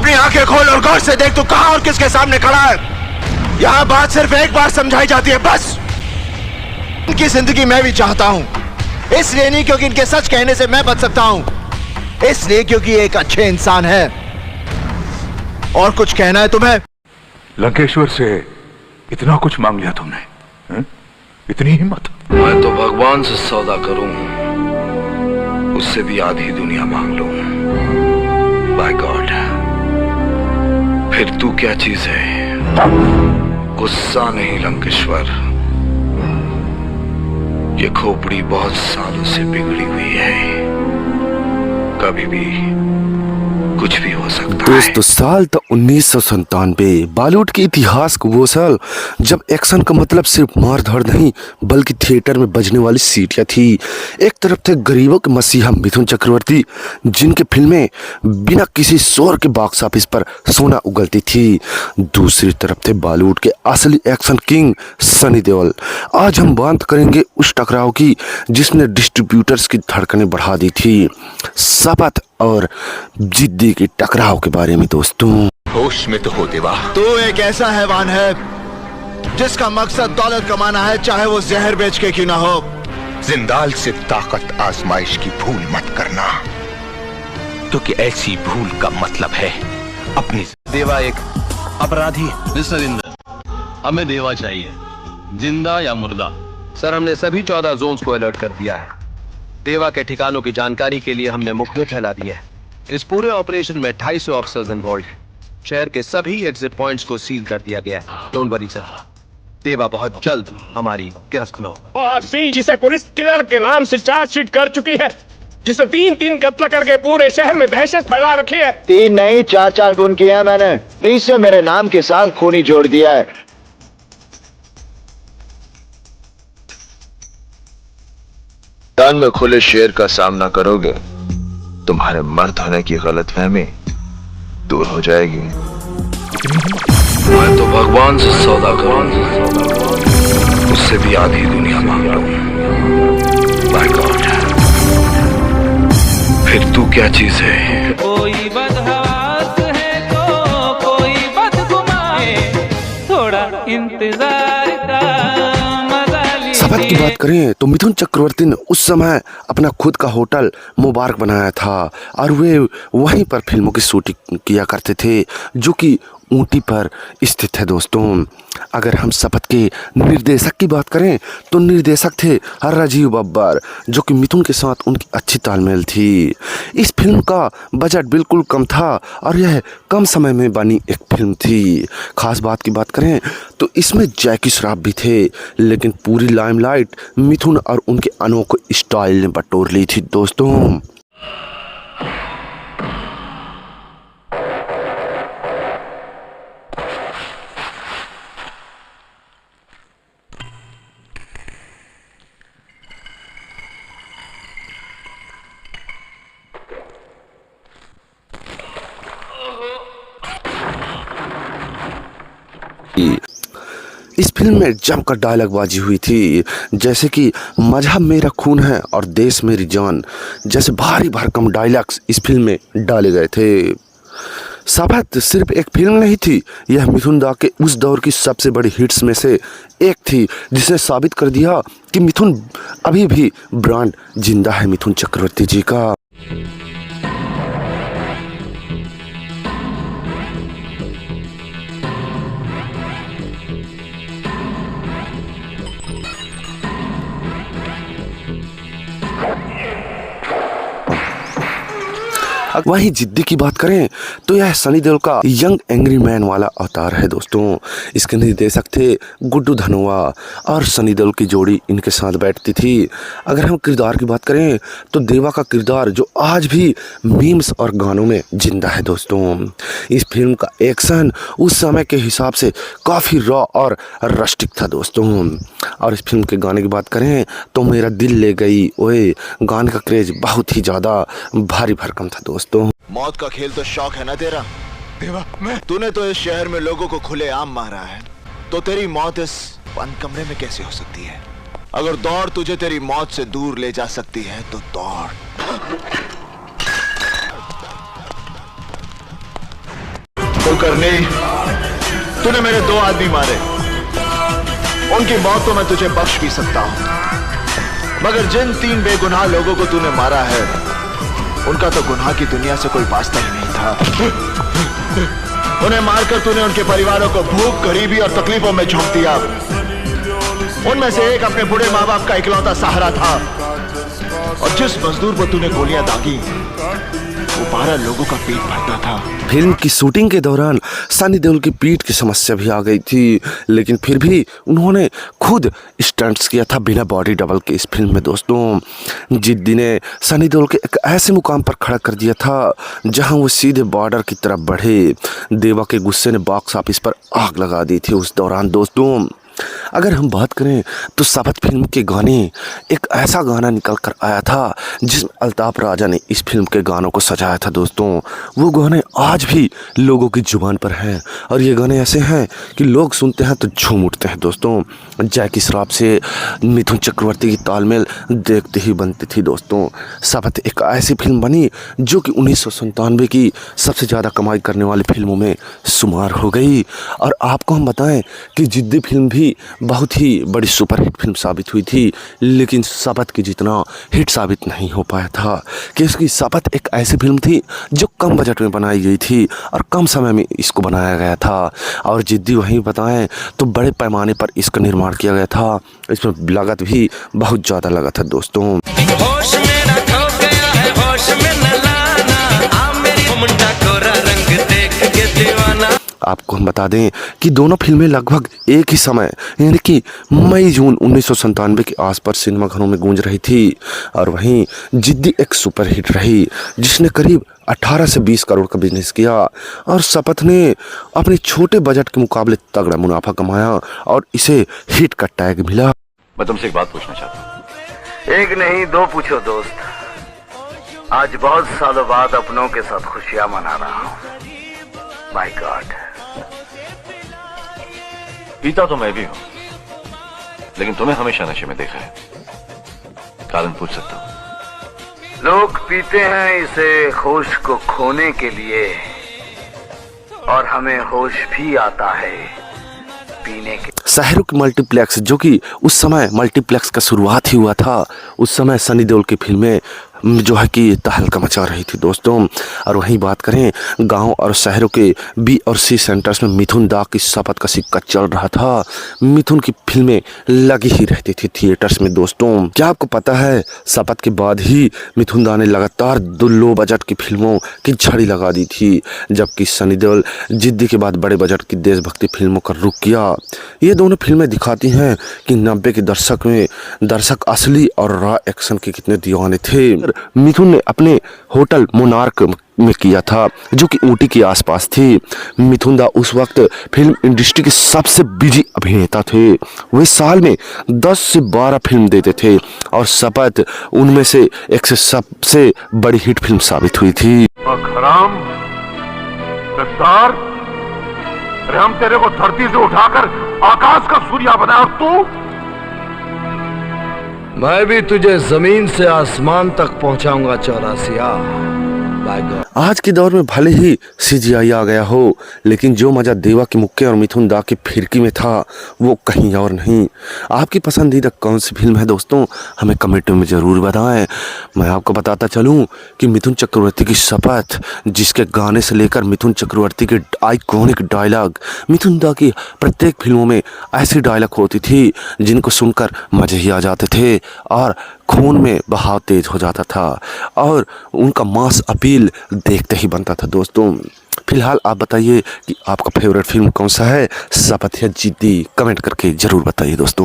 अपनी आंखें खोल और गौर से देख, तू कहां और किसके सामने खड़ा है। यहां बात सिर्फ एक बार समझाई जाती है, बस। इनकी जिंदगी मैं भी चाहता हूं, इसलिए नहीं क्योंकि इनके सच कहने से मैं बच सकता हूं, इसलिए क्योंकि एक अच्छे इंसान है। और कुछ कहना है तुम्हें? लंकेश्वर से इतना कुछ मांग लिया तुमने, है? इतनी हिम्मत? मैं तो भगवान से सौदा करूं, उससे भी आधी दुनिया मांग लूं। बाय गॉड, फिर तू क्या चीज है? गुस्सा नहीं लंकेश्वर, ये खोपड़ी बहुत सालों से बिगड़ी हुई है, कभी भी कुछ भी हो सकता है। दोस्तों, साल था 1997। बॉलीवुड के इतिहास को वो साल जब एक्शन का मतलब सिर्फ मार धाड़ नहीं बल्कि थिएटर में बजने वाली सीटियां थी। एक तरफ थे गरीबों के मसीहा मिथुन चक्रवर्ती, जिनकी फिल्में बिना किसी शोर के बॉक्स ऑफिस पर सोना उगलती थी। दूसरी तरफ थे बॉलीवुड के असली एक्शन किंग सनी देओल। आज हम बात करेंगे उस टकराव की जिसने डिस्ट्रीब्यूटर्स की धड़कनें बढ़ा दी थी, शपथ और जिद्दी की टकराव के बारे में। दोस्तों, होश में तो हो देवा। तू एक ऐसा हैवान है जिसका मकसद दौलत कमाना है, चाहे वो जहर बेच के क्यों ना हो। जिंदाल से ताकत आजमाइश की भूल मत करना, क्योंकि ऐसी भूल का मतलब है अपनी। देवा एक अपराधी। मिस्टर इंद्र, हमें देवा चाहिए, जिंदा या मुर्दा। सर, हमने सभी 14 जोन्स को अलर्ट कर दिया है। देवा के ठिकानों की जानकारी के लिए हमने मुखबिर फैला दी है। इस पूरे ऑपरेशन में 250 ऑफिसर्स इन्वॉल्व। शहर के सभी एग्जिट पॉइंट्स को सील कर दिया गया है। डोंट वरी सर, देवा बहुत जल्द हमारी गिरफ्त में हो। और जिसे पुलिस किलर के नाम से चार्जशीट कर चुकी है, जिसे 3-3 कत्ल करके पूरे शहर में दहशत फैला रखी है। 3 नहीं 4-4 खून किया है मैंने। 30 से मेरे नाम के साथ खूनी जोड़ दिया है। मैदान में खुले शेर का सामना करोगे, तुम्हारे मर्द होने की गलतफहमी दूर हो जाएगी। मैं तो भगवान से सौदा करूं, उससे भी आधी दुनिया मांग लूं। बाय गॉड, फिर तू क्या चीज है? कोई बदहवास है तो कोई बदगुमान है, थोड़ा इंतजार का। शपथ की बात करें तो मिथुन चक्रवर्ती ने उस समय अपना खुद का होटल मुबारक बनाया था और वे वहीं पर फिल्मों की शूटिंग किया करते थे, जो कि ऊटी पर स्थित है। दोस्तों, अगर हम शपथ के निर्देशक की बात करें तो निर्देशक थे राजीव बब्बर, जो कि मिथुन के साथ उनकी अच्छी तालमेल थी। इस फिल्म का बजट बिल्कुल कम था और यह कम समय में बनी एक फिल्म थी। खास बात की बात करें तो इसमें जैकी श्रॉफ भी थे, लेकिन पूरी लाइमलाइट मिथुन और उनके अनोखे स्टाइल ने बटोर ली थी। दोस्तों, इस फिल्म में जमकर डायलॉग बाजी हुई थी, जैसे कि मजहब मेरा खून है और देश मेरी जान जैसे भारी भरकम डायलॉग्स इस फिल्म में डाले गए थे। शपथ सिर्फ एक फिल्म नहीं थी, यह मिथुन दा के उस दौर की सबसे बड़ी हिट्स में से एक थी, जिसने साबित कर दिया कि मिथुन अभी भी ब्रांड जिंदा है मिथुन चक्रवर्ती जी का। वहीं जिद्दी की बात करें तो यह सनी देओल का यंग एंग्री मैन वाला अवतार है। दोस्तों, इसके निर्देशक थे गुड्डू धनोआ और सनी देओल की जोड़ी इनके साथ बैठती थी। अगर हम किरदार की बात करें तो देवा का किरदार जो आज भी मीम्स और गानों में जिंदा है। दोस्तों, इस फिल्म का एक्शन उस समय के हिसाब से काफ़ी रॉ और रस्टिक था। दोस्तों, और इस फिल्म के गाने की बात करें तो मेरा दिल ले गई ओए गाने का क्रेज बहुत ही ज़्यादा भारी भरकम था। दोस्तों, मौत का खेल तो शौक है ना तेरा? देवा, तूने तो इस शहर में लोगों को खुलेआम मारा है, तो तेरी मौत इस बंद कमरे में कैसे हो सकती है? अगर दौड़ तुझे तेरी मौत से दूर ले जा सकती है तो दौड़। कुलकर्णी, तूने मेरे 2 आदमी मारे, उनकी मौत तो मैं तुझे बख्श भी सकता हूं, मगर जिन 3 बेगुनाह लोगों को तूने मारा है उनका तो गुनाह की दुनिया से कोई वास्ता ही नहीं था। उन्हें मारकर तूने उनके परिवारों को भूख, गरीबी और तकलीफों में झोंक दिया। उनमें से एक अपने बूढ़े माँ बाप का इकलौता सहारा था, और जिस मजदूर पर तूने गोलियां दागी वो 12 लोगों का पेट भरता था। फिल्म की शूटिंग के दौरान सनी देओल की पीठ की समस्या भी आ गई थी, लेकिन फिर भी उन्होंने खुद स्टंट्स किया था बिना बॉडी डबल के इस फिल्म में। दोस्तों, जिद्दी ने सनी देओल के एक ऐसे मुकाम पर खड़ा कर दिया था जहां वो सीधे बॉर्डर की तरफ बढ़े। देवा के गुस्से ने बॉक्स ऑफिस पर आग लगा दी थी उस दौरान। दोस्तों, अगर हम बात करें तो शपथ फिल्म के गाने, एक ऐसा गाना निकल कर आया था जिसमें अल्ताफ राजा ने इस फिल्म के गानों को सजाया था। दोस्तों, वो गाने आज भी लोगों की जुबान पर हैं, और ये गाने ऐसे हैं कि लोग सुनते हैं तो झूम उठते हैं। दोस्तों, जैकी श्रॉफ से मिथुन चक्रवर्ती की तालमेल देखते ही बनती थी। दोस्तों, शपथ एक ऐसी फिल्म बनी जो कि 1997 की सबसे ज़्यादा कमाई करने वाली फिल्मों में शुमार हो गई। और आपको हम बताएं कि जिद्दी फिल्म भी बहुत ही बड़ी सुपरहिट फिल्म साबित हुई थी, लेकिन शपथ की जितना हिट साबित नहीं हो पाया था, क्योंकि शपथ एक ऐसी फिल्म थी जो कम बजट में बनाई गई थी और कम समय में इसको बनाया गया था। और जिद्दी वहीं बताएं तो बड़े पैमाने पर इसका निर्माण किया गया था, इसमें लागत भी बहुत ज़्यादा लगा था। दोस्तों, होश मेरा खो गया है, होश में न लाना, आ मेरी मुंडा कोरा रंग देख के दीवाना। आपको हम बता दें कि दोनों फिल्में लगभग एक ही समय यानी कि मई-जून 1997 के आसपास सिनेमाघरों में गूंज रही थी। और वहीं जिद्दी एक सुपरहिट रही जिसने करीब 18 से 20 करोड़ का बिजनेस किया, और शपथ ने अपने छोटे बजट के मुकाबले तगड़ा मुनाफा कमाया और इसे हिट का टैग मिला। मैं तुमसे एक बात पूछना चाहता हूँ। एक नहीं 2 पूछो दोस्त। आज बहुत सालों बाद अपनों के साथ खुशियां मना रहा हूँ। My God. पीता तो मैं भी हूं, लेकिन तुम्हें हमेशा नशे में देखा है। कारण पूछ सकता हूं? लोग पीते हैं इसे होश को खोने के लिए, और हमें होश भी आता है पीने के। शाहरुख मल्टीप्लेक्स, जो कि उस समय मल्टीप्लेक्स का शुरुआत ही हुआ था, उस समय सनी देओल की फिल्में जो है कि तहलका मचा रही थी। दोस्तों, और वहीं बात करें गांव और शहरों के बी और सी सेंटर्स में मिथुन दा की शपथ का सिक्का चल रहा था। मिथुन की फिल्में लगी ही रहती थी थिएटर्स में। दोस्तों, क्या आपको पता है शपथ के बाद ही मिथुन दा ने लगातार 2 लो बजट की फिल्मों की झड़ी लगा दी थी, जबकि सनी देओल जिद्दी के बाद बड़े बजट की देशभक्ति फिल्मों का रुख किया। ये दोनों फिल्में दिखाती हैं कि 90 के दशक में दर्शक असली और रॉ एक्शन के कितने दीवाने थे। मिथुन ने अपने होटल मोनार्क में किया था, जो कि ऊटी के आसपास थी। मिथुन दा उस वक्त फिल्म इंडस्ट्री के सबसे बिजी अभिनेता थे। वे साल में 10 से 12 फिल्म देते थे, और शपथ उनमें से एक से सबसे बड़ी हिट फिल्म साबित हुई थी। हराम, गद्दार, अरे हम तेरे को धरती से उठाकर आकाश का सूर्या बनाया, और तू? मैं भी तुझे जमीन से आसमान तक पहुंचाऊंगा चौरासिया। आज के दौर में भले ही CGI आ गया हो, लेकिन जो मजा देवा के मुक्के और मिथुन दा की फिरकी में था वो कहीं और नहीं। आपकी पसंदीदा कौन सी फिल्म है दोस्तों, हमें कमेंट में ज़रूर बताएं। मैं आपको बताता चलूं कि मिथुन चक्रवर्ती की शपथ, जिसके गाने से लेकर मिथुन चक्रवर्ती के आइकॉनिक डायलॉग, मिथुन दा की प्रत्येक फिल्मों में ऐसी डायलॉग होती थी जिनको सुनकर मजे ही आ जाते थे और खून में बहाव तेज हो जाता था, और उनका मास अपील देखते ही बनता था। दोस्तों, फिलहाल आप बताइए कि आपका फेवरेट फिल्म कौन सा है, शपथ या जिद्दी? कमेंट करके जरूर बताइए दोस्तों।